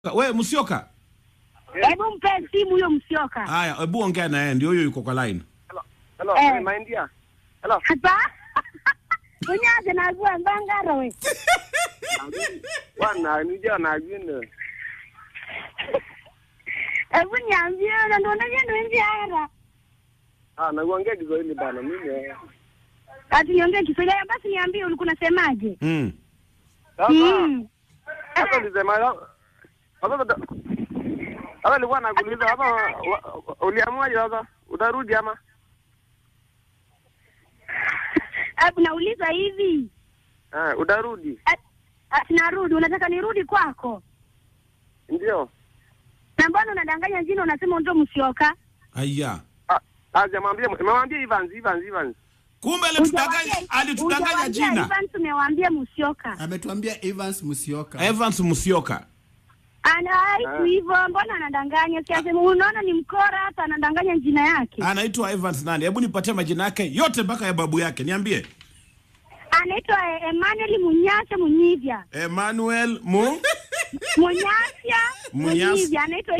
We Musyoka. Hebu mpe simu huyo Musyoka. Haya, hebu ongea na yeye, ndio huyo yuko kwa line. Hello, my India. Hello. Hapa. Unyaje na zua mbangaro we. Bwana, nija na jini. Hebu niambie na ndo nje nje hara. Naongea Kiswahili bana mimi. Ati niongee Kiswahili basi niambie ulikuwa unasemaje? Sasa nilisema Hapa nilikuwa nakuuliza hapa uliamua sasa utarudi ama? Hebu nauliza hivi. Utarudi? Narudi, unataka nirudi kwako? Ndio. Na mbona unadanganya jina unasema ndo Musyoka? Aya. Nimemwambia Evans. Kumbe alitudanganya jina. Evans umemwambia Musyoka. Ametuambia Evans Musyoka. Evans Musyoka. Ana hivyo mbona anadanganya? Siasa unaona ni mkora hata anadanganya jina yake. Anaitwa Evans nani? Hebu nipatie majina yake yote mpaka ya babu yake. Niambie. Anaitwa Emmanuel Munyasha Munyivya. Emmanuel Munyasha Munyivya anaitwa